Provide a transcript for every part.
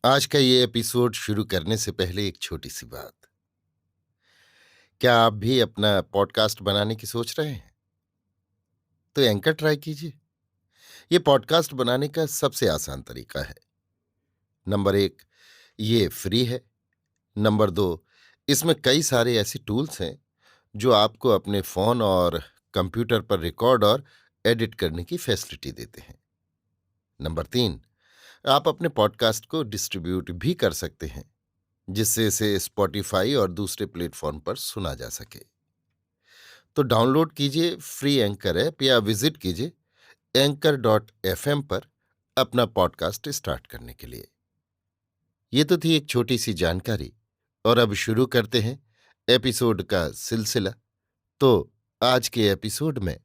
आज का ये एपिसोड शुरू करने से पहले एक छोटी सी बात। क्या आप भी अपना पॉडकास्ट बनाने की सोच रहे हैं? तो एंकर ट्राई कीजिए। ये पॉडकास्ट बनाने का सबसे आसान तरीका है। नंबर एक, ये फ्री है। नंबर दो, इसमें कई सारे ऐसे टूल्स हैं जो आपको अपने फोन और कंप्यूटर पर रिकॉर्ड और एडिट करने की फैसिलिटी देते हैं। नंबर तीन, आप अपने पॉडकास्ट को डिस्ट्रीब्यूट भी कर सकते हैं, जिससे इसे स्पॉटिफाई और दूसरे प्लेटफॉर्म पर सुना जा सके। तो डाउनलोड कीजिए फ्री एंकर ऐप या विजिट कीजिए anchor.fm पर अपना पॉडकास्ट स्टार्ट करने के लिए। ये तो थी एक छोटी सी जानकारी, और अब शुरू करते हैं एपिसोड का सिलसिला। तो आज के एपिसोड में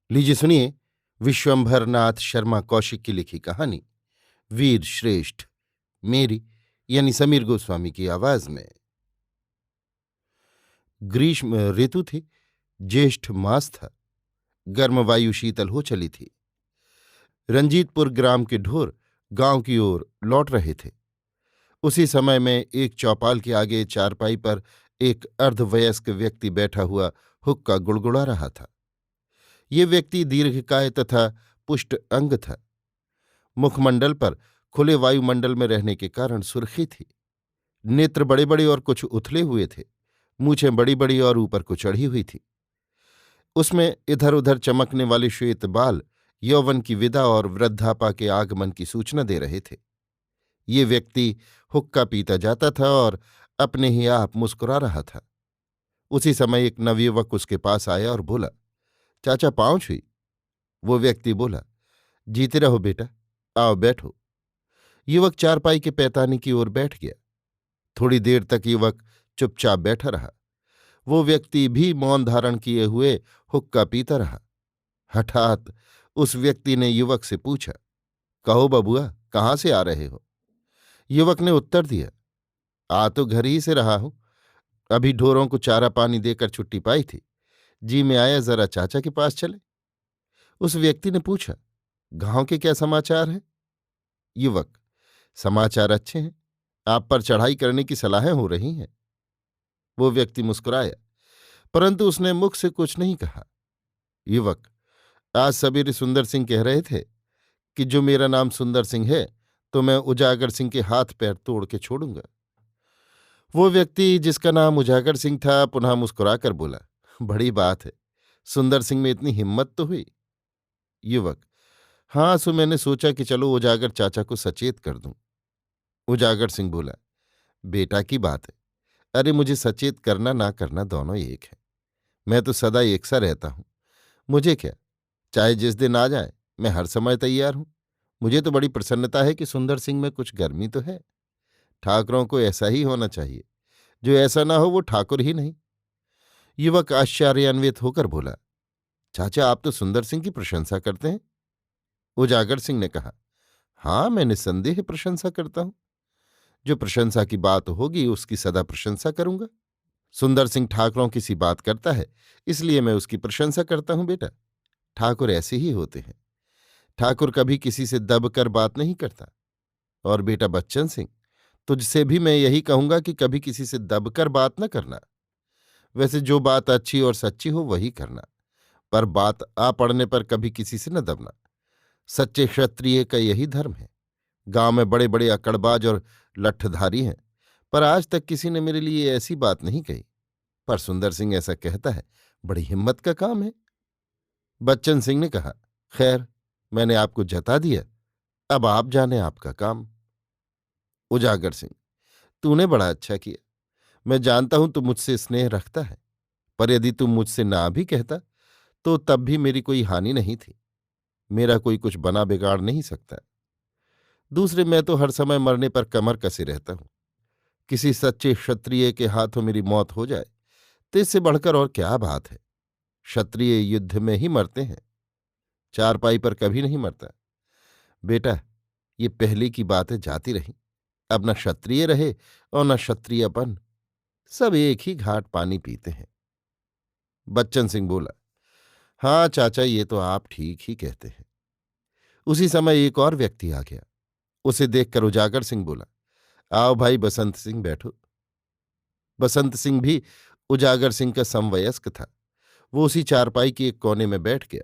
लीजिए सुनिए विश्वंभर नाथ शर्मा कौशिक की लिखी कहानी वीर श्रेष्ठ, मेरी यानी समीर गोस्वामी की आवाज में। ग्रीष्म ऋतु थी। ज्येष्ठ मास था। गर्म वायु शीतल हो चली थी। रंजीतपुर ग्राम के ढोर गांव की ओर लौट रहे थे। उसी समय में एक चौपाल के आगे चारपाई पर एक अर्धवयस्क व्यक्ति बैठा हुआ हुक्का गुड़गुड़ा रहा था। ये व्यक्ति दीर्घकाय तथा पुष्ट अंग था। मुखमंडल पर खुले वायुमंडल में रहने के कारण सुर्खी थी। नेत्र बड़े बड़े और कुछ उथले हुए थे। मूछें बड़ी बड़ी और ऊपर को चढ़ी हुई थी। उसमें इधर उधर चमकने वाले श्वेत बाल यौवन की विदा और वृद्धापा के आगमन की सूचना दे रहे थे। ये व्यक्ति हुक्का पीता जाता था और अपने ही आप मुस्कुरा रहा था। उसी समय एक नवयुवक उसके पास आया और बोला, चाचा पाँव छुई। वो व्यक्ति बोला, जीते रहो बेटा, आओ बैठो। युवक चारपाई के पैताने की ओर बैठ गया। थोड़ी देर तक युवक चुपचाप बैठा रहा। वो व्यक्ति भी मौन धारण किए हुए हुक्का पीता रहा। हठात उस व्यक्ति ने युवक से पूछा, कहो बबुआ, कहाँ से आ रहे हो? युवक ने उत्तर दिया, आ तो घर ही से रहा हूं। अभी ढोरों को चारा पानी देकर छुट्टी पाई थी। जी मैं आया जरा चाचा के पास चले। उस व्यक्ति ने पूछा, गांव के क्या समाचार हैं? युवक, समाचार अच्छे हैं। आप पर चढ़ाई करने की सलाहें हो रही हैं। वो व्यक्ति मुस्कुराया, परंतु उसने मुख से कुछ नहीं कहा। युवक, आज सवेरे सुंदर सिंह कह रहे थे कि जो मेरा नाम सुंदर सिंह है तो मैं उजागर सिंह के हाथ पैर तोड़ के छोड़ूंगा। वो व्यक्ति जिसका नाम उजागर सिंह था पुनः मुस्कुराकर बोला, बड़ी बात है, सुंदर सिंह में इतनी हिम्मत तो हुई। युवक, हाँ सो मैंने सोचा कि चलो उजागर चाचा को सचेत कर दूं। उजागर सिंह बोला, बेटा की बात है। अरे मुझे सचेत करना ना करना दोनों एक है। मैं तो सदा एक सा रहता हूं। मुझे क्या, चाहे जिस दिन आ जाए, मैं हर समय तैयार हूं। मुझे तो बड़ी प्रसन्नता है कि सुंदर सिंह में कुछ गर्मी तो है। ठाकरों को ऐसा ही होना चाहिए। जो ऐसा ना हो वो ठाकुर ही नहीं। युवक आश्चर्यान्वित होकर बोला, चाचा आप तो सुंदर सिंह की प्रशंसा करते हैं। उजागर सिंह ने कहा, हाँ मैं निस्संदेह प्रशंसा करता हूं। जो प्रशंसा की बात होगी उसकी सदा प्रशंसा करूंगा। सुंदर सिंह ठाकरों की सी बात करता है, इसलिए मैं उसकी प्रशंसा करता हूं। बेटा, ठाकुर ऐसे ही होते हैं। ठाकुर कभी किसी से दबकर बात नहीं करता। और बेटा बच्चन सिंह, तुझसे भी मैं यही कहूंगा कि कभी किसी से दबकर बात न करना। वैसे जो बात अच्छी और सच्ची हो वही करना, पर बात आ पड़ने पर कभी किसी से न दबना। सच्चे क्षत्रिय का यही धर्म है। गांव में बड़े बड़े अकड़बाज और लट्ठधारी हैं, पर आज तक किसी ने मेरे लिए ऐसी बात नहीं कही। पर सुंदर सिंह ऐसा कहता है, बड़ी हिम्मत का काम है। बच्चन सिंह ने कहा, खैर मैंने आपको जता दिया, अब आप जाने आपका काम। उजागर सिंह, तूने बड़ा अच्छा किया। मैं जानता हूं तू मुझसे स्नेह रखता है, पर यदि तू मुझसे ना भी कहता तो तब भी मेरी कोई हानि नहीं थी। मेरा कोई कुछ बना बिगाड़ नहीं सकता। दूसरे, मैं तो हर समय मरने पर कमर कसे रहता हूं। किसी सच्चे क्षत्रिय के हाथों मेरी मौत हो जाए तो इससे बढ़कर और क्या बात है। क्षत्रिय युद्ध में ही मरते हैं, चारपाई पर कभी नहीं मरता। बेटा, ये पहले की बातें जाती रहीं। अब न क्षत्रिय रहे और न क्षत्रियपन। सब एक ही घाट पानी पीते हैं। बच्चन सिंह बोला, हाँ चाचा ये तो आप ठीक ही कहते हैं। उसी समय एक और व्यक्ति आ गया। उसे देखकर उजागर सिंह बोला, आओ भाई बसंत सिंह, बैठो। बसंत सिंह भी उजागर सिंह का समवयस्क था। वो उसी चारपाई के एक कोने में बैठ गया।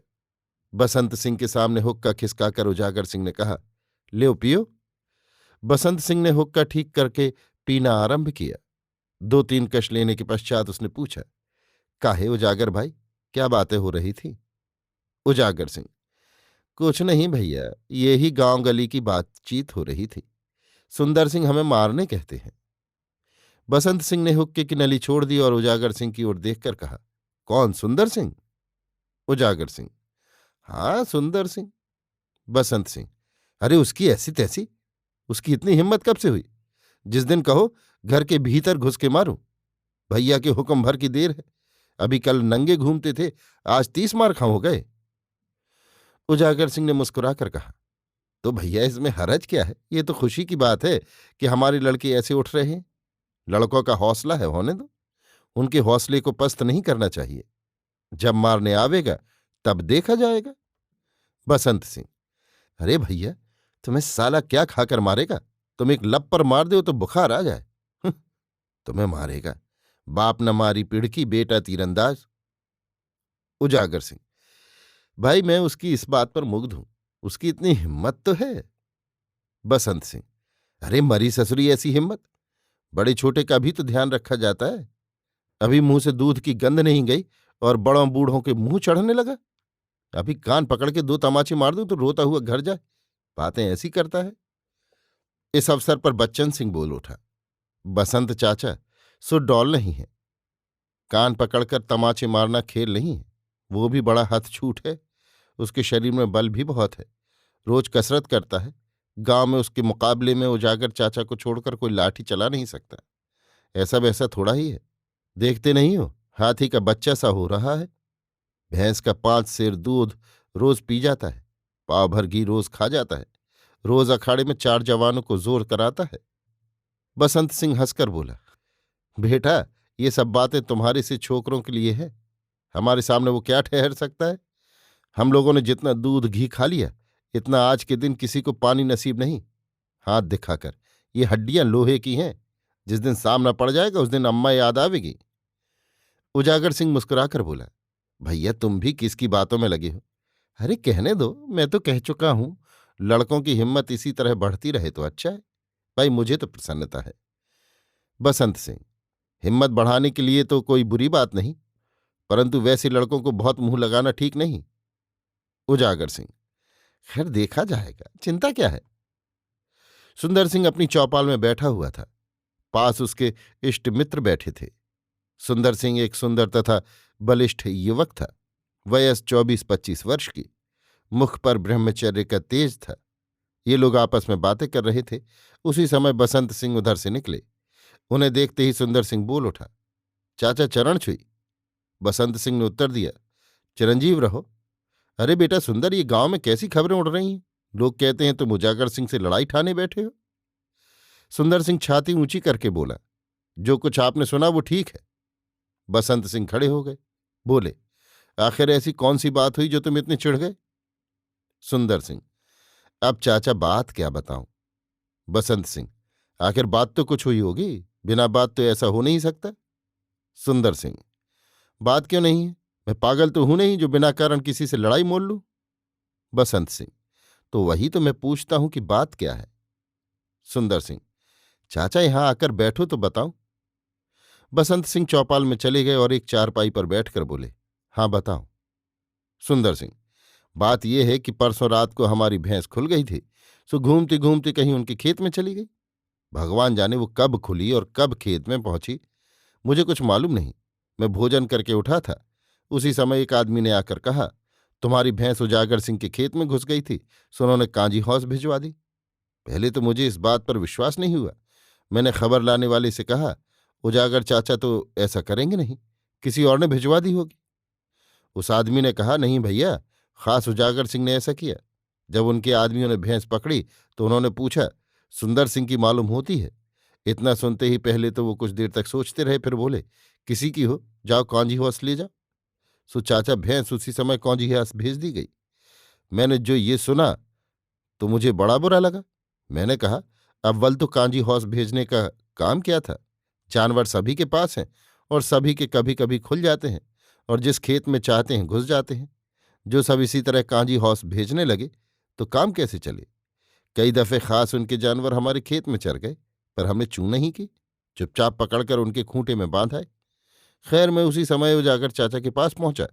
बसंत सिंह के सामने हुक्का खिसकाकर उजागर सिंह ने कहा, ल्यो पियो। बसंत सिंह ने हुक्का ठीक करके पीना आरंभ किया। 2-3 कश लेने के पश्चात उसने पूछा, काहे उजागर भाई, क्या बातें हो रही थी? उजागर सिंह, कुछ नहीं भैया, ये ही गांव गली की बातचीत हो रही थी। सुंदर सिंह हमें मारने कहते हैं। बसंत सिंह ने हुक्के की नली छोड़ दी और उजागर सिंह की ओर देखकर कहा, कौन, सुंदर सिंह? उजागर सिंह, हाँ सुंदर सिंह। बसंत सिंह, अरे उसकी ऐसी तैसी, उसकी इतनी हिम्मत कब से हुई? जिस दिन कहो घर के भीतर घुस के मारूं। भैया के हुक्म भर की देर है। अभी कल नंगे घूमते थे, आज 30 मार खा हो गए। उजागर सिंह ने मुस्कुराकर कहा, तो भैया इसमें हरज क्या है? ये तो खुशी की बात है कि हमारे लड़के ऐसे उठ रहे हैं। लड़कों का हौसला है, होने दो। उनके हौसले को पस्त नहीं करना चाहिए। जब मारने आवेगा तब देखा जाएगा। बसंत सिंह, अरे भैया, तुम्हें साला क्या खाकर मारेगा? तुम एक लप मार दो तो बुखार आ जाए। तुम्हें मारेगा? बाप न मारी पिड़की, बेटा तीरंदाज। उजागर सिंह, भाई मैं उसकी इस बात पर मुग्ध हूं, उसकी इतनी हिम्मत तो है। बसंत सिंह, अरे मरी ससुरी ऐसी हिम्मत, बड़े छोटे का भी तो ध्यान रखा जाता है। अभी मुंह से दूध की गंध नहीं गई और बड़ों बूढ़ों के मुंह चढ़ने लगा। अभी कान पकड़ के 2 तमाचे मार दूं तो रोता हुआ घर जाए। बातें ऐसी करता है। इस अवसर पर बच्चन सिंह बोल उठा, बसंत चाचा, सो डॉल नहीं है। कान पकड़कर तमाचे मारना खेल नहीं है। वो भी बड़ा हथछूट है। उसके शरीर में बल भी बहुत है। रोज कसरत करता है। गांव में उसके मुकाबले में उजागर चाचा को छोड़कर कोई लाठी चला नहीं सकता। ऐसा वैसा थोड़ा ही है। देखते नहीं हो, हाथी का बच्चा सा हो रहा है। भैंस का 5 सेर दूध रोज पी जाता है। पाव भर घी रोज खा जाता है। रोज अखाड़े में 4 जवानों को जोर कराता है। बसंत सिंह हंसकर बोला, बेटा, ये सब बातें तुम्हारे से छोकरों के लिए है। हमारे सामने वो क्या ठहर सकता है? हम लोगों ने जितना दूध घी खा लिया, इतना आज के दिन किसी को पानी नसीब नहीं। हाथ दिखाकर, ये हड्डियां लोहे की हैं। जिस दिन सामना पड़ जाएगा उस दिन अम्मा याद आवेगी। उजागर सिंह मुस्कुराकर बोला, भैया तुम भी किसकी बातों में लगे हो? अरे कहने दो, मैं तो कह चुका हूं, लड़कों की हिम्मत इसी तरह बढ़ती रहे तो अच्छा है। भाई मुझे तो प्रसन्नता है। बसंत सिंह, हिम्मत बढ़ाने के लिए तो कोई बुरी बात नहीं, परंतु वैसे लड़कों को बहुत मुंह लगाना ठीक नहीं। उजागर सिंह, खैर देखा जाएगा, चिंता क्या है। सुंदर सिंह अपनी चौपाल में बैठा हुआ था। पास उसके इष्ट मित्र बैठे थे। सुंदर सिंह एक सुंदर तथा बलिष्ठ युवक था। वयस 24-25 वर्ष की। मुख पर ब्रह्मचर्य का तेज था। ये लोग आपस में बातें कर रहे थे। उसी समय बसंत सिंह उधर से निकले। उन्हें देखते ही सुंदर सिंह बोल उठा, चाचा चरण छुई। बसंत सिंह ने उत्तर दिया, चिरंजीव रहो। अरे बेटा सुंदर, ये गांव में कैसी खबरें उड़ रही हैं? लोग कहते हैं तुम उजागर सिंह से लड़ाई ठाने बैठे हो। सुंदर सिंह छाती ऊंची करके बोला, जो कुछ आपने सुना वो ठीक है। बसंत सिंह खड़े हो गए। बोले, आखिर ऐसी कौन सी बात हुई जो तुम इतने चिढ़ गए? सुंदर सिंह, अब चाचा बात क्या बताऊं? बसंत सिंह, आखिर बात तो कुछ हुई होगी, बिना बात तो ऐसा हो नहीं सकता। सुंदर सिंह, बात क्यों नहीं है? मैं पागल तो हूं नहीं जो बिना कारण किसी से लड़ाई मोल लूं। बसंत सिंह, तो वही तो मैं पूछता हूं कि बात क्या है। सुंदर सिंह, चाचा यहां आकर बैठो तो बताओ। बसंत सिंह चौपाल में चले गए और एक चारपाई पर बैठकर बोले, हाँ बताओ। सुंदर सिंह, बात यह है कि परसों रात को हमारी भैंस खुल गई थी, सो घूमती घूमती कहीं उनके खेत में चली गई। भगवान जाने वो कब खुली और कब खेत में पहुंची, मुझे कुछ मालूम नहीं। मैं भोजन करके उठा था, उसी समय एक आदमी ने आकर कहा, तुम्हारी भैंस उजागर सिंह के खेत में घुस गई थी, सो उन्होंने कांजी हौस भिजवा दी। पहले तो मुझे इस बात पर विश्वास नहीं हुआ। मैंने खबर लाने वाले से कहा, उजागर चाचा तो ऐसा करेंगे नहीं, किसी और ने भिजवा दी होगी। उस आदमी ने कहा, नहीं भैया, खास उजागर सिंह ने ऐसा किया। जब उनके आदमियों ने भैंस पकड़ी तो उन्होंने पूछा, सुंदर सिंह की मालूम होती है? इतना सुनते ही पहले तो वो कुछ देर तक सोचते रहे, फिर बोले, किसी की हो, जाओ कांजी हौस ले जाओ। सो चाचा भैंस उसी समय कांजी हौस भेज दी गई। मैंने जो ये सुना तो मुझे बड़ा बुरा लगा। मैंने कहा, अव्वल तो कांजी हौस भेजने का काम क्या था? जानवर सभी के पास हैं और सभी के कभी कभी खुल जाते हैं और जिस खेत में चाहते हैं घुस जाते हैं। जो सब इसी तरह कांजी हौस भेजने लगे तो काम कैसे चले? कई दफे खास उनके जानवर हमारे खेत में चर गए, पर हमने चूं नहीं की, चुपचाप पकड़कर उनके खूंटे में बांध आए। खैर, मैं उसी समय उजागर चाचा के पास पहुंचा।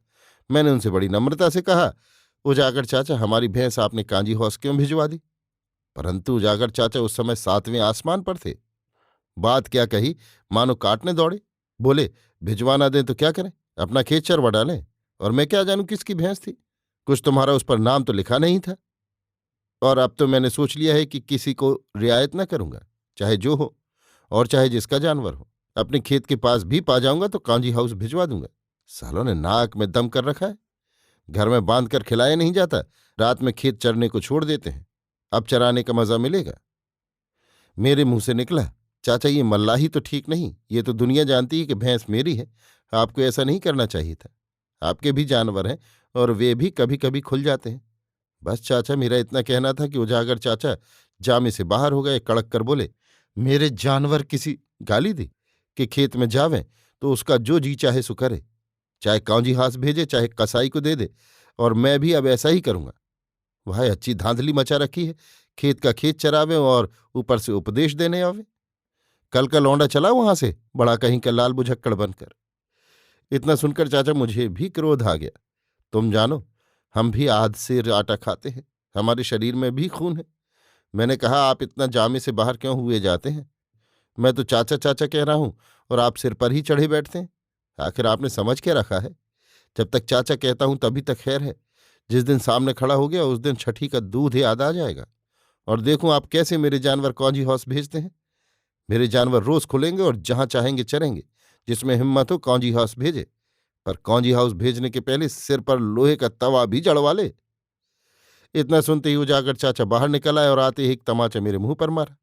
मैंने उनसे बड़ी नम्रता से कहा, उजागर चाचा, हमारी भैंस आपने कांजी हौस क्यों भिजवा दी? परंतु उजागर चाचा उस समय 7वें आसमान पर थे। बात क्या कही, मानो काटने दौड़े। बोले, भिजवाना दें तो क्या करें, अपना खेत चरवा डालें, और मैं क्या जानूं किसकी भैंस थी? कुछ तुम्हारा उस पर नाम तो लिखा नहीं था। और अब तो मैंने सोच लिया है कि किसी को रियायत न करूंगा, चाहे जो हो और चाहे जिसका जानवर हो। अपने खेत के पास भी पा जाऊंगा तो कांजी हाउस भिजवा दूंगा। सालों ने नाक में दम कर रखा है। घर में बांध कर खिलाया नहीं जाता, रात में खेत चरने को छोड़ देते हैं। अब चराने का मजा मिलेगा। मेरे मुंह से निकला, चाचा ये मल्लाही तो ठीक नहीं, ये तो दुनिया जानती है कि भैंस मेरी है। आपको ऐसा नहीं करना चाहिए था। आपके भी जानवर हैं और वे भी कभी कभी खुल जाते हैं। बस चाचा, मेरा इतना कहना था कि उजागर चाचा जामे से बाहर हो गए, कड़क कर बोले, मेरे जानवर किसी गाली दे कि खेत में जावें तो उसका जो जी चाहे सो करे, चाहे कांजी हास भेजे चाहे कसाई को दे दे, और मैं भी अब ऐसा ही करूंगा। वह अच्छी धांधली मचा रखी है, खेत का खेत चरावे और ऊपर से उपदेश देने आवे। कल का लौंडा चला वहां से, बड़ा कहीं का लाल बुझक्कड़ बनकर। इतना सुनकर चाचा मुझे भी क्रोध आ गया। तुम जानो, हम भी आध से आटा खाते हैं, हमारे शरीर में भी खून है। मैंने कहा, आप इतना जामे से बाहर क्यों हुए जाते हैं? मैं तो चाचा चाचा कह रहा हूं और आप सिर पर ही चढ़े बैठते हैं। आखिर आपने समझ के रखा है? जब तक चाचा कहता हूं तभी तक खैर है। जिस दिन सामने खड़ा हो गया उस दिन छठी का दूध याद आ जाएगा। और देखूं आप कैसे मेरे जानवर कौजी हौस भेजते हैं। मेरे जानवर रोज खुलेंगे और जहां चाहेंगे चरेंगे। जिसमें हिम्मत हो कौजी हाउस भेजे, पर कौजी हाउस भेजने के पहले सिर पर लोहे का तवा भी जड़वा ले। इतना सुनते ही उजागर चाचा बाहर निकल आए और आते ही एक तमाचा मेरे मुंह पर मारा।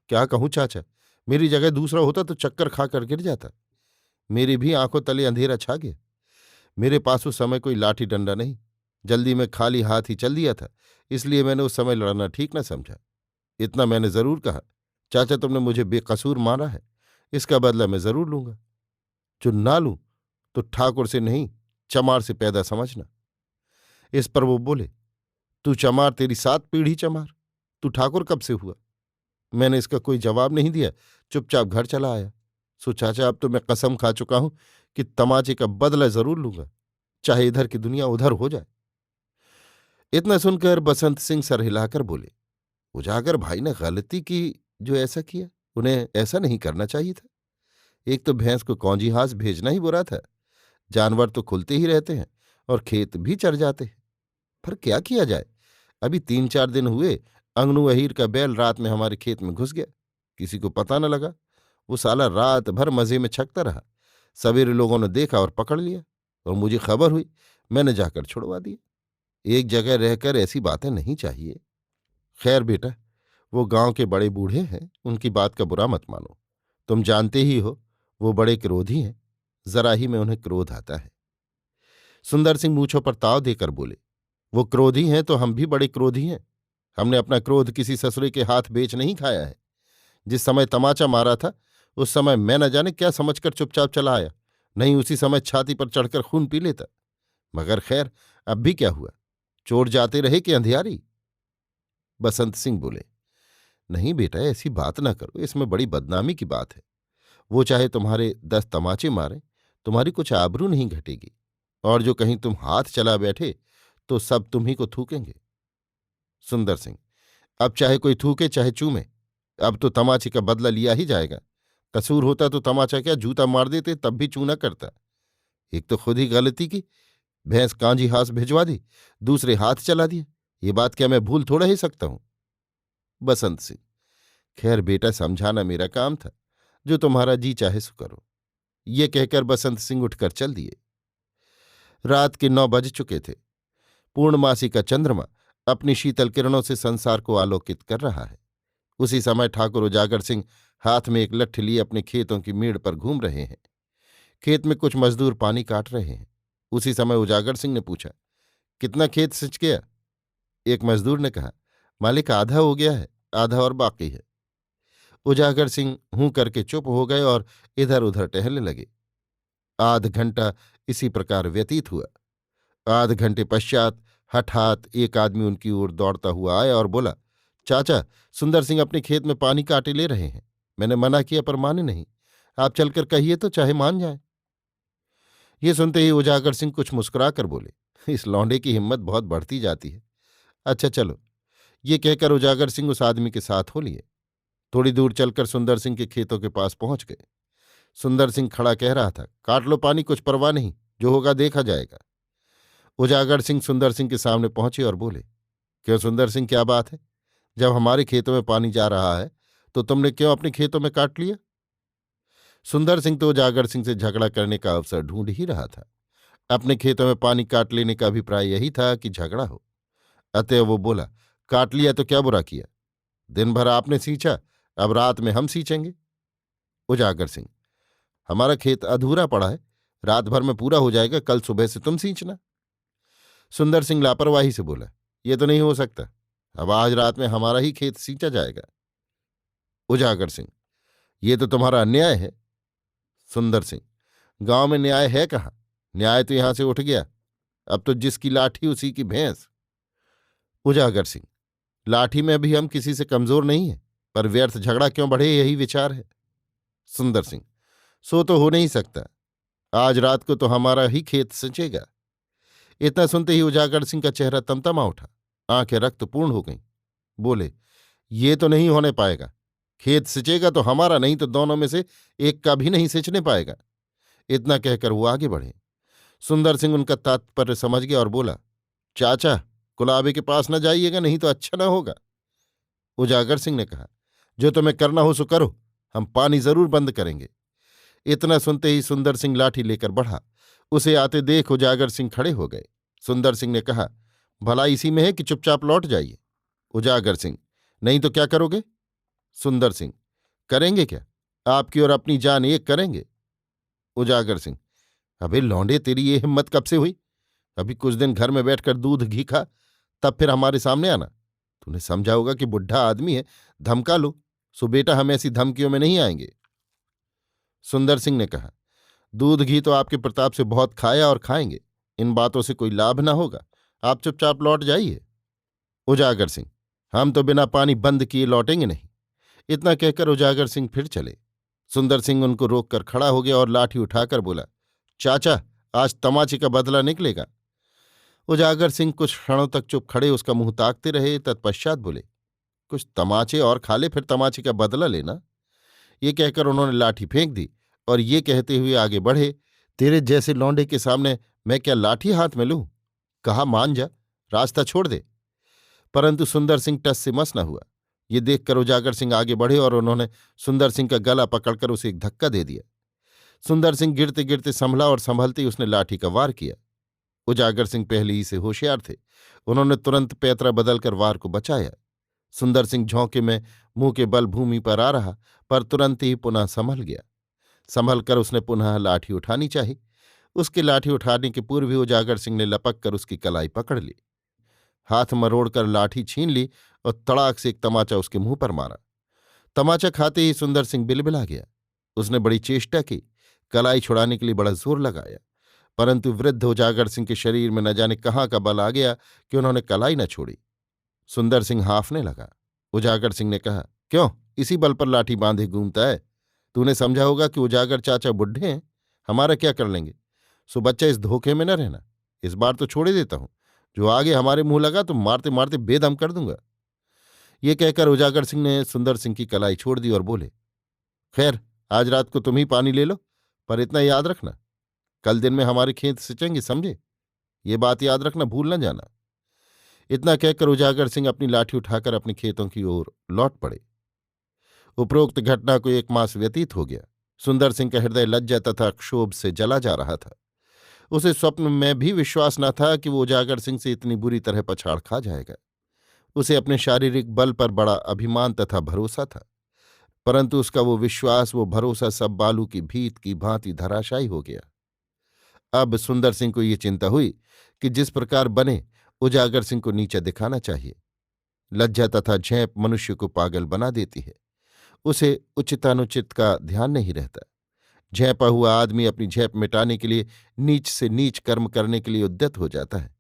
क्या कहूं चाचा, मेरी जगह दूसरा होता तो चक्कर खाकर गिर जाता। मेरी भी आंखों तले अंधेरा छा गया। मेरे पास उस समय कोई लाठी डंडा नहीं, जल्दी में खाली हाथ ही चल दिया था, इसलिए मैंने उस समय लड़ना ठीक न समझा। इतना मैंने जरूर कहा, चाचा तुमने मुझे बेकसूर मारा है, इसका बदला मैं जरूर लूंगा। जो ना लूं तो ठाकुर से नहीं, चमार से पैदा समझना। इस पर वो बोले, तू चमार, तेरी 7 पीढ़ी चमार, तू ठाकुर कब से हुआ? मैंने इसका कोई जवाब नहीं दिया, चुपचाप घर चला आया। सो चाचा, अब तो मैं कसम खा चुका हूं कि तमाचे का बदला जरूर लूंगा, चाहे इधर की दुनिया उधर हो जाए। इतना सुनकर बसंत सिंह सर हिलाकर बोले, उजागर भाई ने गलती की जो ऐसा किया, उन्हें ऐसा नहीं करना चाहिए था। एक तो भैंस को कौंजीहास भेजना ही बुरा था। जानवर तो खुलते ही रहते हैं और खेत भी चर जाते हैं। पर क्या किया जाए, अभी 3-4 दिन हुए, अंगनू अहीर का बैल रात में हमारे खेत में घुस गया। किसी को पता न लगा। वो साला रात भर मजे में छकता रहा। सवेरे लोगों ने देखा और पकड़ लिया, और मुझे खबर हुई, मैंने जाकर छुड़वा दिया। एक जगह रहकर ऐसी बातें नहीं चाहिए। खैर बेटा, वो गांव के बड़े बूढ़े हैं, उनकी बात का बुरा मत मानो। तुम जानते ही हो, वो बड़े क्रोधी हैं। जरा ही में उन्हें क्रोध आता है। सुंदर सिंह मूंछों पर ताव देकर बोले, वो क्रोधी हैं तो हम भी बड़े क्रोधी हैं। हमने अपना क्रोध किसी ससुरे के हाथ बेच नहीं खाया है। जिस समय तमाचा मारा था उस समय मैं न जाने क्या समझकर चुपचाप चला आया, नहीं उसी समय छाती पर चढ़कर खून पी लेता। मगर खैर, अब भी क्या हुआ, चोर जाते रहे कि अंधियारी? बसंत सिंह बोले, नहीं बेटा, ऐसी बात ना करो, इसमें बड़ी बदनामी की बात है। वो चाहे तुम्हारे 10 तमाचे मारे, तुम्हारी कुछ आबरू नहीं घटेगी, और जो कहीं तुम हाथ चला बैठे तो सब तुम्ही को थूकेंगे। सुंदर सिंह, अब चाहे कोई थूके चाहे चूमे, अब तो तमाचे का बदला लिया ही जाएगा। कसूर होता तो तमाचा क्या, जूता मार देते तब भी चूना करता। एक तो खुद ही गलती की, भैंस कांजी हाथ भिजवा दी, दूसरे हाथ चला दिया। ये बात क्या मैं भूल थोड़ा ही सकता हूं? बसंत सिंह, खैर बेटा, समझाना मेरा काम था, जो तुम्हारा जी चाहे सो करो। ये कहकर बसंत सिंह उठकर चल दिए। रात के 9 बज चुके थे। पूर्णमासी का चंद्रमा अपनी शीतल किरणों से संसार को आलोकित कर रहा है। उसी समय ठाकुर उजागर सिंह हाथ में एक लट्ठ लिए अपने खेतों की मेड़ पर घूम रहे हैं। खेत में कुछ मजदूर पानी काट रहे हैं। उसी समय उजागर सिंह ने पूछा, कितना खेत सिंच गया? एक मजदूर ने कहा, मालिक, आधा हो गया है, आधा और बाकी है। उजागर सिंह हूं करके चुप हो गए और इधर उधर टहलने लगे। आध घंटा इसी प्रकार व्यतीत हुआ। आध घंटे पश्चात हठात एक आदमी उनकी ओर दौड़ता हुआ आया और बोला, चाचा, सुंदर सिंह अपने खेत में पानी काटे ले रहे हैं। मैंने मना किया पर माने नहीं। आप चलकर कहिए तो चाहे मान जाए। ये सुनते ही उजागर सिंह कुछ मुस्कुरा कर बोले, इस लौंडे की हिम्मत बहुत बढ़ती जाती है। अच्छा चलो। ये कहकर उजागर सिंह उस आदमी के साथ हो लिए। थोड़ी दूर चलकर सुंदर सिंह के खेतों के पास पहुंच गए। सुंदर सिंह खड़ा कह रहा था, काट लो पानी, कुछ परवाह नहीं, जो होगा देखा जाएगा। उजागर सिंह सुंदर सिंह के सामने पहुंचे और बोले, क्यों सुंदर सिंह, क्या बात है? जब हमारे खेतों में पानी जा रहा है तो तुमने क्यों अपने खेतों में काट लिया? सुंदर सिंह तो उजागर सिंह से झगड़ा करने का अवसर ढूंढ ही रहा था। अपने खेतों में पानी काट लेने का अभिप्राय यही था कि झगड़ा हो। अतः वो बोला, काट लिया तो क्या बुरा किया? दिन भर आपने सींचा, अब रात में हम सींचेंगे। उजागर सिंह, हमारा खेत अधूरा पड़ा है, रात भर में पूरा हो जाएगा, कल सुबह से तुम सींचना। सुंदर सिंह लापरवाही से बोला, यह तो नहीं हो सकता, अब आज रात में हमारा ही खेत सींचा जाएगा। उजागर सिंह, ये तो तुम्हारा अन्याय है। सुंदर सिंह, गांव में न्याय है कहाँ? न्याय तो यहां से उठ गया, अब तो जिसकी लाठी उसी की भैंस। उजागर सिंह, लाठी में भी हम किसी से कमजोर नहीं है, पर व्यर्थ झगड़ा क्यों बढ़े, यही विचार है। सुंदर सिंह, सो तो हो नहीं सकता, आज रात को तो हमारा ही खेत सिंचेगा। इतना सुनते ही उजागर सिंह का चेहरा तमतमा उठा, आंखें रक्तपूर्ण हो गईं। बोले, ये तो नहीं होने पाएगा। खेत सिंचेगा तो हमारा, नहीं तो दोनों में से एक का भी नहीं सिंचने पाएगा। इतना कहकर वो आगे बढ़े। सुंदर सिंह उनका तात्पर्य समझ गया और बोला, चाचा, कुलाबे के पास न जाइएगा, नहीं तो अच्छा न होगा। उजागर सिंह ने कहा, जो तुम्हें करना हो सो करो, हम पानी जरूर बंद करेंगे। इतना सुनते ही सुंदर सिंह लाठी लेकर बढ़ा। उसे आते देख उजागर सिंह खड़े हो गए। सुंदर सिंह ने कहा, भला इसी में है कि चुपचाप लौट जाइए। उजागर सिंह, नहीं तो क्या करोगे? सुंदर सिंह, करेंगे क्या? आपकी और अपनी जान एक करेंगे। उजागर सिंह, अबे लौंडे, तेरी ये हिम्मत कब से हुई? अभी कुछ दिन घर में बैठकर दूध घी खा, तब फिर हमारे सामने आना। तूने समझा होगा कि बुढ़ा आदमी है, धमका लो। सो बेटा, हम ऐसी धमकियों में नहीं आएंगे। सुंदर सिंह ने कहा, दूध घी तो आपके प्रताप से बहुत खाया और खाएंगे, इन बातों से कोई लाभ ना होगा, आप चुपचाप लौट जाइए। उजागर सिंह, हम तो बिना पानी बंद किए लौटेंगे नहीं। इतना कहकर उजागर सिंह फिर चले। सुंदर सिंह उनको रोककर खड़ा हो गया और लाठी उठाकर बोला, चाचा, आज तमाचे का बदला निकलेगा। उजागर सिंह कुछ क्षणों तक चुप खड़े उसका मुंह ताकते रहे, तत्पश्चात बोले, कुछ तमाचे और खा ले, फिर तमाचे का बदला लेना। ये कहकर उन्होंने लाठी फेंक दी और ये कहते हुए आगे बढ़े, तेरे जैसे लौंडे के सामने मैं क्या लाठी हाथ में लूं? कहा, मान जा, रास्ता छोड़ दे। परंतु सुंदर सिंह टस से मस न हुआ। ये देखकर उजागर सिंह आगे बढ़े और उन्होंने सुंदर सिंह का गला पकड़कर उसे एक धक्का दे दिया। सुंदर सिंह गिरते गिरते संभला और संभलते ही उसने लाठी का वार किया। उजागर सिंह पहले ही से होशियार थे, उन्होंने तुरंत पैतरा बदलकर वार को बचाया। सुंदर सिंह झोंके में मुंह के बल भूमि पर आ रहा, पर तुरंत ही पुनः संभल गया। संभल कर उसने पुनः लाठी उठानी चाही। उसकी लाठी उठाने के पूर्व ही उजागर सिंह ने लपक कर उसकी कलाई पकड़ ली, हाथ मरोड़कर लाठी छीन ली और तड़ाक से एक तमाचा उसके मुंह पर मारा। तमाचा खाते ही सुंदर सिंह बिलबिला गया। उसने बड़ी चेष्टा की, कलाई छुड़ाने के लिए बड़ा जोर लगाया, परंतु वृद्ध उजागर सिंह के शरीर में न जाने कहाँ का बल आ गया कि उन्होंने कलाई न छोड़ी। सुंदर सिंह हाँफने लगा। उजागर सिंह ने कहा, क्यों इसी बल पर लाठी बांधे घूमता है? तूने समझा होगा कि उजागर चाचा बुढ़े हैं, हमारा क्या कर लेंगे? सो बच्चा, इस धोखे में न रहना, इस बार तो छोड़े देता हूं, जो आगे हमारे मुंह लगा तो मारते मारते बेदम कर दूंगा। ये कहकर उजागर सिंह ने सुंदर सिंह की कलाई छोड़ दी और बोले, खैर, आज रात को तुम ही पानी ले लो, पर इतना याद रखना, कल दिन में हमारे खेत सिंचेंगे, समझे? ये बात याद रखना, भूल न जाना। इतना कहकर उजागर सिंह अपनी लाठी उठाकर अपने खेतों की ओर लौट पड़े। उपरोक्त घटना को 1 मास व्यतीत हो गया। सुंदर सिंह का हृदय लज्जा तथा क्षोभ से जला जा रहा था। उसे स्वप्न में भी विश्वास न था कि वो उजागर सिंह से इतनी बुरी तरह पछाड़ खा जाएगा। उसे अपने शारीरिक बल पर बड़ा अभिमान तथा भरोसा था, परंतु उसका वो विश्वास, वो भरोसा सब बालू की भीत की भांति धराशायी हो गया। अब सुंदर सिंह को ये चिंता हुई कि जिस प्रकार बने उजागर सिंह को नीचा दिखाना चाहिए, लज्जा तथा झेप मनुष्य को पागल बना देती है। उसे उचितानुचित का ध्यान नहीं रहता। झेपा हुआ आदमी अपनी झेप मिटाने के लिए नीच से नीच कर्म करने के लिए उद्यत हो जाता है।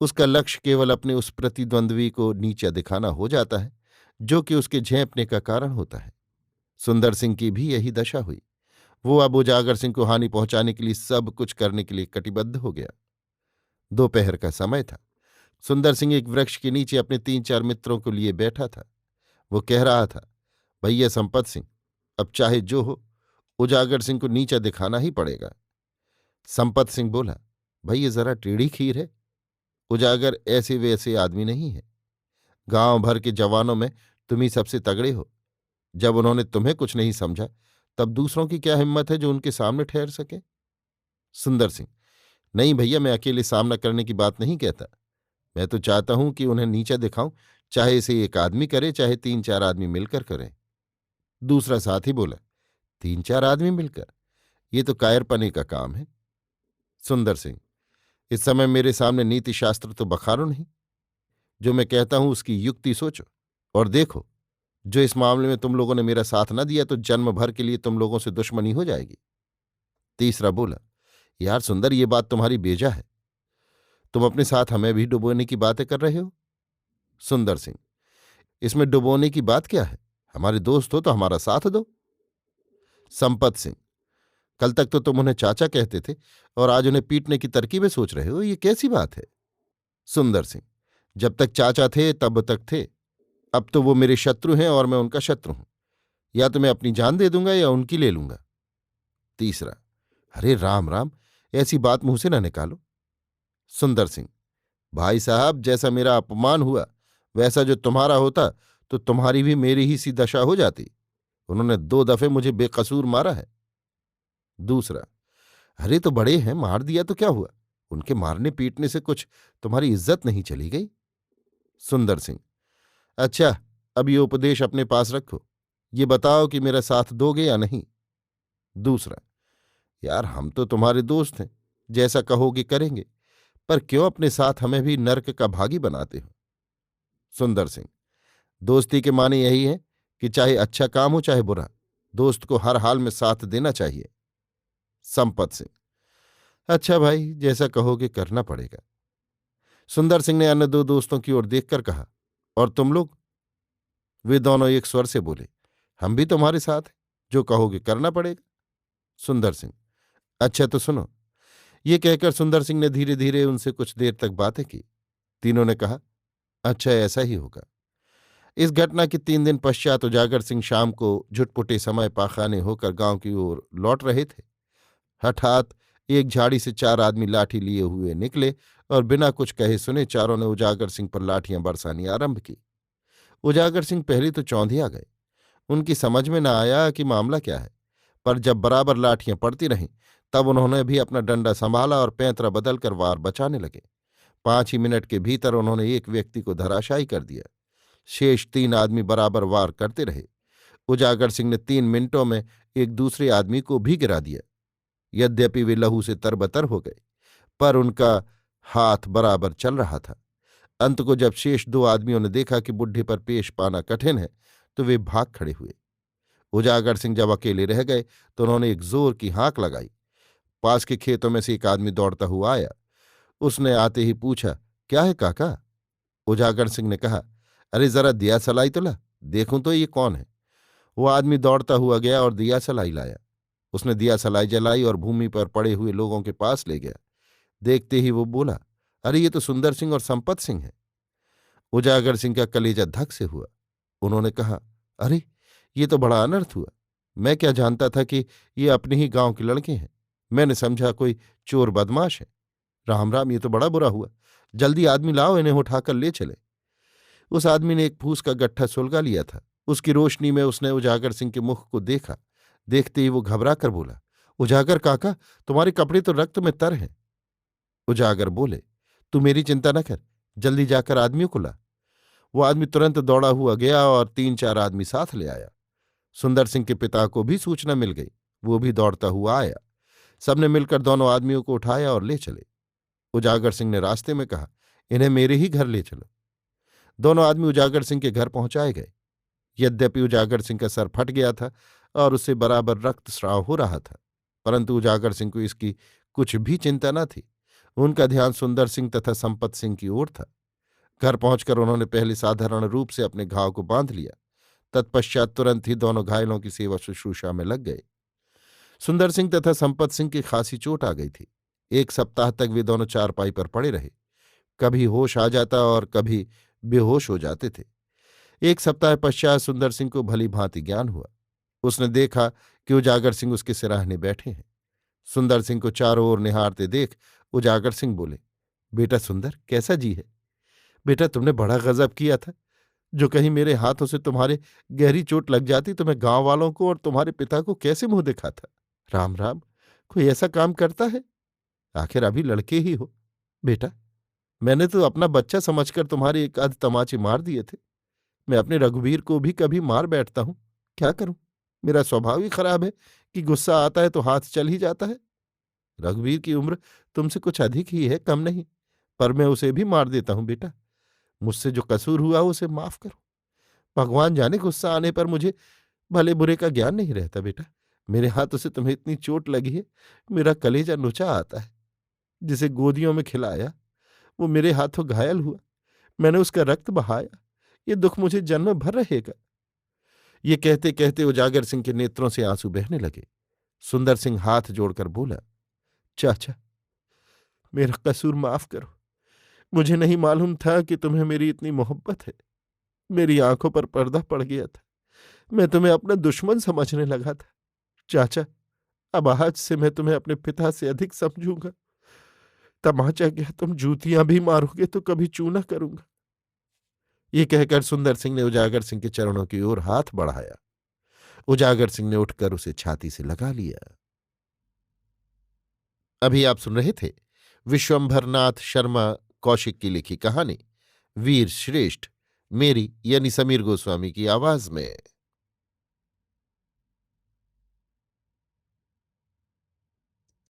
उसका लक्ष्य केवल अपने उस प्रतिद्वंद्वी को नीचा दिखाना हो जाता है जो कि उसके झेंपने का कारण होता है। सुंदर सिंह की भी यही दशा हुई। वो अब उजागर सिंह को हानि पहुंचाने के लिए सब कुछ करने के लिए कटिबद्ध हो गया। दोपहर का समय था। सुंदर सिंह एक वृक्ष के नीचे अपने 3-4 मित्रों को लिए बैठा था। वो कह रहा था, भैया संपत सिंह, अब चाहे जो हो उजागर सिंह को नीचा दिखाना ही पड़ेगा। संपत सिंह बोला, भाई ये जरा टेढ़ी खीर है। उजागर ऐसे वैसे आदमी नहीं है। गांव भर के जवानों में तुम ही सबसे तगड़े हो। जब उन्होंने तुम्हें कुछ नहीं समझा तब दूसरों की क्या हिम्मत है जो उनके सामने ठहर सके। सुंदर सिंह, नहीं भैया, मैं अकेले सामना करने की बात नहीं कहता। मैं तो चाहता हूं कि उन्हें नीचा दिखाऊं, चाहे इसे एक आदमी करे चाहे 3-4 आदमी मिलकर करें। दूसरा साथी बोला, 3-4 आदमी मिलकर? ये तो कायरपने का काम है। सुंदर सिंह, इस समय मेरे सामने नीति शास्त्र तो बखारो नहीं। जो मैं कहता हूं उसकी युक्ति सोचो और देखो। जो इस मामले में तुम लोगों ने मेरा साथ न दिया तो जन्म भर के लिए तुम लोगों से दुश्मनी हो जाएगी। तीसरा बोला, यार सुंदर, ये बात तुम्हारी बेजा है। तुम अपने साथ हमें भी डुबोने की बातें कर रहे हो। सुंदर सिंह, इसमें डुबोने की बात क्या है? हमारे दोस्त हो तो हमारा साथ दो। संपत सिंह, कल तक तो तुम उन्हें चाचा कहते थे और आज उन्हें पीटने की तरकीबें सोच रहे हो, ये कैसी बात है? सुंदर सिंह, जब तक चाचा थे तब तक थे। अब तो वो मेरे शत्रु हैं और मैं उनका शत्रु हूं। या तो मैं अपनी जान दे दूंगा या उनकी ले लूंगा। तीसरा, अरे राम राम, ऐसी बात मुंह से न निकालो। सुंदर सिंह, भाई साहब, जैसा मेरा अपमान हुआ वैसा जो तुम्हारा होता तो तुम्हारी भी मेरी ही सी दशा हो जाती। उन्होंने 2 दफे मुझे बेकसूर मारा है। दूसरा, अरे तो बड़े हैं, मार दिया तो क्या हुआ? उनके मारने पीटने से कुछ तुम्हारी इज्जत नहीं चली गई। सुंदर सिंह, अच्छा, अब ये उपदेश अपने पास रखो। ये बताओ कि मेरा साथ दोगे या नहीं। दूसरा, यार हम तो तुम्हारे दोस्त हैं, जैसा कहोगे करेंगे, पर क्यों अपने साथ हमें भी नर्क का भागी बनाते हो? सुंदर सिंह, दोस्ती के माने यही है कि चाहे अच्छा काम हो चाहे बुरा, दोस्त को हर हाल में साथ देना चाहिए। संपत सिंह, अच्छा भाई, जैसा कहोगे करना पड़ेगा। सुंदर सिंह ने अन्य 2 दोस्तों की ओर देखकर कहा, और तुम लोग? वे दोनों एक स्वर से बोले, हम भी तुम्हारे साथ हैं, जो कहोगे करना पड़ेगा। सुंदर सिंह, अच्छा तो सुनो। ये कहकर सुंदर सिंह ने धीरे धीरे उनसे कुछ देर तक बातें की। तीनों ने कहा, अच्छा ऐसा ही होगा। इस घटना के 3 दिन पश्चात उजागर सिंह शाम को झुटपुटे समय पाखाने होकर गांव की ओर लौट रहे थे। हठात एक झाड़ी से 4 आदमी लाठी लिए हुए निकले और बिना कुछ कहे सुने चारों ने उजागर सिंह पर लाठियां बरसानी आरंभ की। उजागर सिंह पहले तो चौंधिया गए। उनकी समझ में न आया कि मामला क्या है, पर जब बराबर लाठियां पड़ती रहीं तब उन्होंने भी अपना डंडा संभाला और पैंतरा बदलकर वार बचाने लगे। 5 ही मिनट के भीतर उन्होंने एक व्यक्ति को धराशायी कर दिया। शेष 3 आदमी बराबर वार करते रहे। उजागर सिंह ने 3 मिनटों में एक दूसरे आदमी को भी गिरा दिया। यद्यपि वे लहू से तरबतर हो गए, पर उनका हाथ बराबर चल रहा था। अंत को जब शेष 2 आदमियों ने देखा कि बुढ़े पर पेश पाना कठिन है तो वे भाग खड़े हुए। उजागर सिंह जब अकेले रह गए तो उन्होंने एक जोर की हाँक लगाई। पास के खेतों में से एक आदमी दौड़ता हुआ आया। उसने आते ही पूछा, क्या है काका? उजागर सिंह ने कहा, अरे जरा दिया सलाई तो ला, देखूं तो ये कौन है। वो आदमी दौड़ता हुआ गया और दिया सलाई लाया। उसने दिया सलाई जलाई और भूमि पर पड़े हुए लोगों के पास ले गया। देखते ही वो बोला, अरे ये तो सुंदर सिंह और संपत सिंह है। उजागर सिंह का कलेजा धक से हुआ। उन्होंने कहा, अरे ये तो बड़ा अनर्थ हुआ। मैं क्या जानता था कि ये अपने ही गांव के लड़के हैं। मैंने समझा कोई चोर बदमाश है। राम राम, ये तो बड़ा बुरा हुआ। जल्दी आदमी लाओ, इन्हें उठाकर ले चले। उस आदमी ने एक फूस का गट्ठा सुलगा लिया था। उसकी रोशनी में उसने उजागर सिंह के मुख को देखा। देखते ही वो घबरा कर बोला, उजागर काका, तुम्हारे कपड़े तो रक्त में तर हैं। उजागर बोले, तू मेरी चिंता न कर, जल्दी जाकर आदमियों को ला। वो आदमी तुरंत दौड़ा हुआ गया और 3-4 आदमी साथ ले आया। सुंदर सिंह के पिता को भी सूचना मिल गई। वो भी दौड़ता हुआ आया। सबने मिलकर दोनों आदमियों को उठाया और ले चले। उजागर सिंह ने रास्ते में कहा, इन्हें मेरे ही घर ले चलो। दोनों आदमी उजागर सिंह के घर पहुंचाए गए। यद्यपि उजागर सिंह का सर फट गया था और उससे बराबर रक्तस्राव हो रहा था, परंतु उजागर सिंह को इसकी कुछ भी चिंता न थी। उनका ध्यान सुंदर सिंह तथा संपत सिंह की ओर था। घर पहुंचकर उन्होंने पहले साधारण रूप से अपने घाव को बांध लिया। तत्पश्चात तुरंत ही दोनों घायलों की सेवा शुश्रूषा में लग गए। सुंदर सिंह तथा संपत सिंह की खासी चोट आ गई थी। 1 सप्ताह तक वे दोनों चारपाई पर पड़े रहे। कभी होश आ जाता और कभी बेहोश हो जाते थे। 1 सप्ताह पश्चात सुंदर सिंह को भली भांति ज्ञान हुआ। उसने देखा कि उजागर सिंह उसके सिराहने बैठे हैं। सुंदर सिंह को चारों ओर निहारते देख उजागर सिंह बोले, बेटा सुंदर, कैसा जी है? बेटा, तुमने बड़ा गजब किया था। जो कहीं मेरे हाथों से तुम्हारे गहरी चोट लग जाती तो मैं गांव वालों को और तुम्हारे पिता को कैसे मुंह दिखाता। राम राम, कोई ऐसा काम करता है? आखिर अभी लड़के ही हो। बेटा, मैंने तो अपना बच्चा समझकर तुम्हारे एक आध तमाचे मार दिए थे। मैं अपने रघुवीर को भी कभी मार बैठता हूं। क्या करूं? मेरा स्वभाव ही खराब है कि गुस्सा आता है तो हाथ चल ही जाता है। रघुवीर की उम्र तुमसे कुछ अधिक ही है, कम नहीं, पर मैं उसे भी मार देता हूं। बेटा, मुझसे जो कसूर हुआ उसे माफ करो। भगवान जाने गुस्सा आने पर मुझे भले बुरे का ज्ञान नहीं रहता। बेटा, मेरे हाथों से तुम्हें इतनी चोट लगी है, मेरा कलेजा नुचा आता है। जिसे गोदियों में खिलाया वो मेरे हाथों घायल हुआ। मैंने उसका रक्त बहाया। ये दुख मुझे जन्म भर रहेगा। ये कहते कहते उजागर सिंह के नेत्रों से आंसू बहने लगे। सुंदर सिंह हाथ जोड़कर बोला, चाचा, मेरा कसूर माफ करो। मुझे नहीं मालूम था कि तुम्हें मेरी इतनी मोहब्बत है। मेरी आंखों पर पर्दा पड़ गया था। मैं तुम्हें अपना दुश्मन समझने लगा था। चाचा, अब आज से मैं तुम्हें अपने पिता से अधिक समझूंगा। तमाचा क्या, तुम जूतियां भी मारोगे तो कभी चूना करूंगा। ये कहकर सुंदर सिंह ने उजागर सिंह के चरणों की ओर हाथ बढ़ाया। उजागर सिंह ने उठकर उसे छाती से लगा लिया। अभी आप सुन रहे थे विश्वंभरनाथ शर्मा कौशिक की लिखी कहानी वीर श्रेष्ठ, मेरी यानी समीर गोस्वामी की आवाज में।